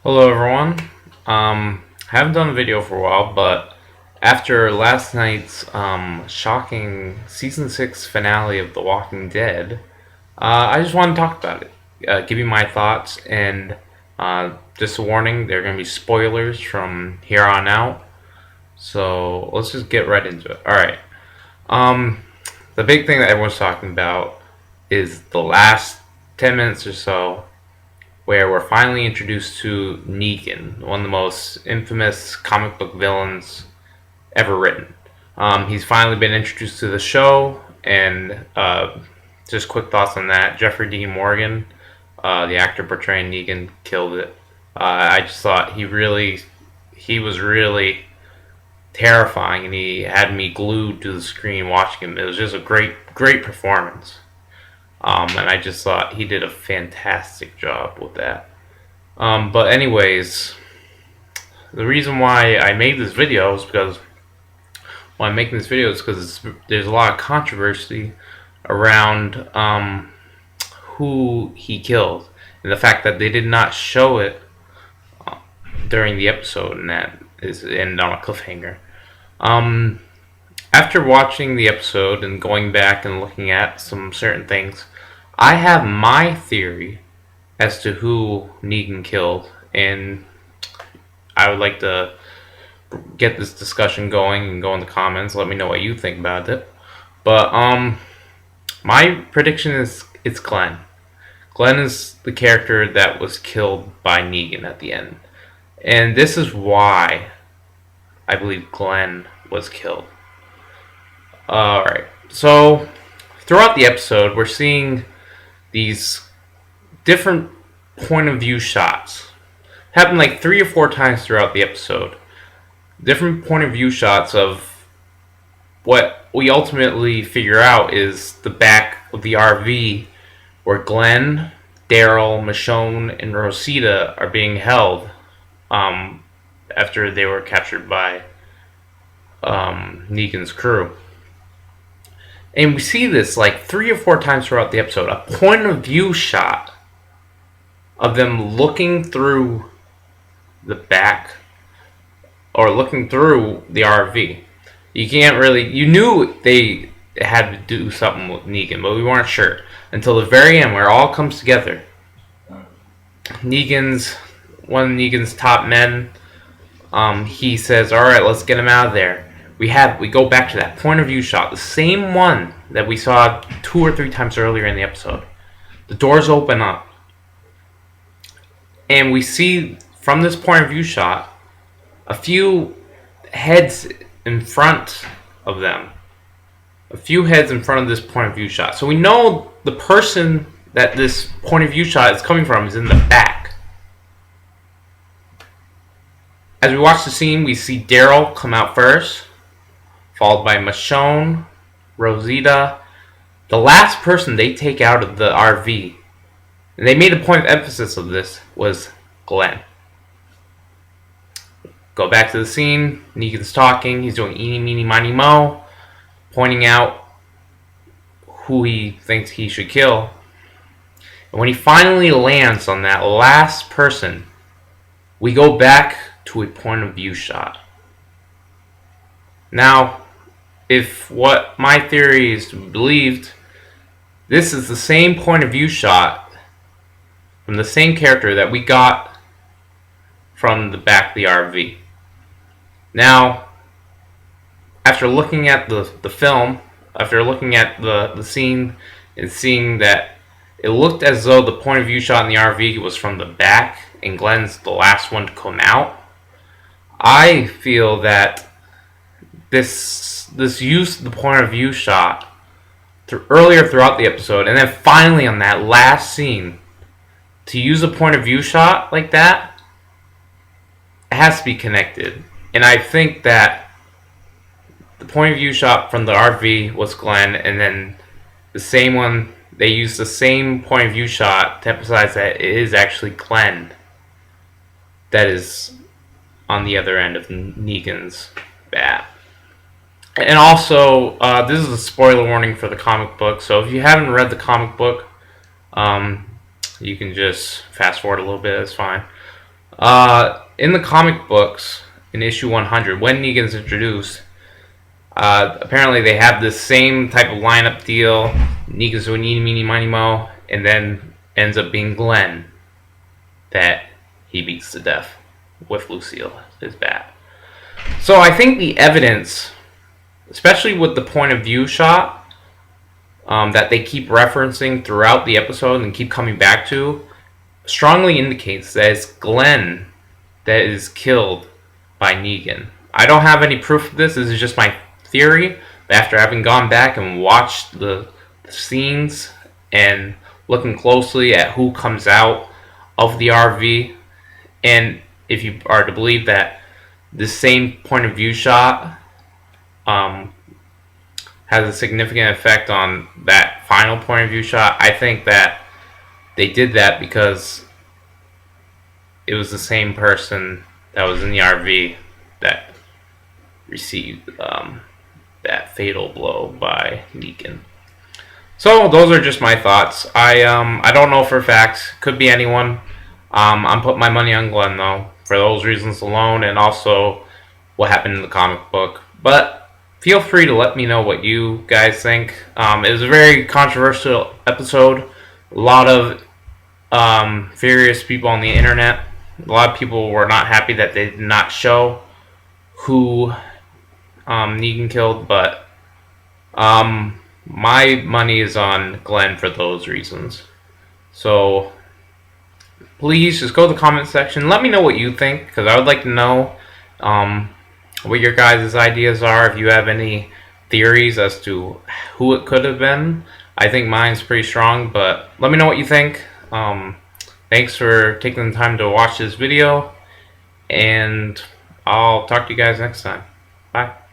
Hello everyone. Haven't done a video for a while, but after last night's shocking season 6 finale of The Walking Dead, I just want to talk about it, give you my thoughts, and just a warning: there are going to be spoilers from here on out. So let's just get right into it. All right. Um, the big thing that everyone's talking about is the last 10 minutes or so where we're finally introduced to Negan, one of the most infamous comic book villains ever written. He's finally been introduced to the show, and just quick thoughts on that. Jeffrey Dean Morgan, the actor portraying Negan, killed it. I just thought he was really terrifying, and he had me glued to the screen watching him. It was just a great performance. And I just thought he did a fantastic job with that. But anyways, the reason why I made this video is because there's a lot of controversy around who he killed, and the fact that they did not show it during the episode, and that is ended on a cliffhanger. After watching the episode and going back and looking at some certain things, I have my theory as to who Negan killed, and I would like to get this discussion going and go in the comments. Let me know what you think about it. But my prediction is it's Glenn. Glenn is the character that was killed by Negan at the end, and this is why I believe Glenn was killed. Alright, so throughout the episode, we're seeing these different point of view shots. Happen like 3 or 4 times throughout the episode. Different point of view shots of what we ultimately figure out is the back of the RV where Glenn, Daryl, Michonne, and Rosita are being held after they were captured by Negan's crew. And we see this like 3 or 4 times throughout the episode. A point of view shot of them looking through the back or looking through the RV. You knew they had to do something with Negan, but we weren't sure until the very end where it all comes together. One of Negan's top men, he says, "Alright, let's get him out of there." We go back to that point of view shot, the same one that we saw 2 or 3 times earlier in the episode. The doors open up, and we see from this point of view shot a few heads in front of them. A few heads in front of this point of view shot. So we know the person that this point of view shot is coming from is in the back. As we watch the scene, we see Daryl come out first, followed by Michonne, Rosita. The last person they take out of the RV, and they made a point of emphasis of this, was Glenn. Go back to the scene. Negan's talking. He's doing eeny, meeny, miny, mo, pointing out who he thinks he should kill. And when he finally lands on that last person, we go back to a point of view shot. Now, if what my theory is believed, this is the same point of view shot from the same character that we got from the back of the RV. Now, after looking at the film, after looking at the scene and seeing that it looked as though the point of view shot in the RV was from the back and Glenn's the last one to come out, I feel that this use of the point of view shot earlier throughout the episode, and then finally on that last scene, to use a point of view shot like that, it has to be connected. And I think that the point of view shot from the RV was Glenn, and then the same one, they used the same point of view shot to emphasize that it is actually Glenn that is on the other end of Negan's bat. And also, this is a spoiler warning for the comic book, so if you haven't read the comic book, you can just fast forward a little bit, it's fine. In the comic books, in issue 100, when Negan's introduced, apparently they have the same type of lineup deal. Negan's doing eeny, meeny, miny, mo, and then ends up being Glenn that he beats to death with Lucille, his bat. So I think the evidence, especially with the point of view shot, that they keep referencing throughout the episode and keep coming back to, strongly indicates that it's Glenn that is killed by Negan. I don't have any proof of this. This is just my theory. After having gone back and watched the scenes and looking closely at who comes out of the RV, and if you are to believe that the same point of view shot has a significant effect on that final point of view shot, I think that they did that because it was the same person that was in the RV that received that fatal blow by Negan. So those are just my thoughts. I don't know for a fact. Could be anyone. I'm putting my money on Glenn though, for those reasons alone, and also what happened in the comic book. But feel free to let me know what you guys think. It was a very controversial episode. A lot of furious people on the internet. A lot of people were not happy that they did not show who Negan killed, but my money is on Glenn for those reasons. So please just go to the comment section. Let me know what you think, because I would like to know what your guys' ideas are. If you have any theories as to who it could have been. I think mine's pretty strong, but let me know what you think. Thanks for taking the time to watch this video, and I'll talk to you guys next time. Bye.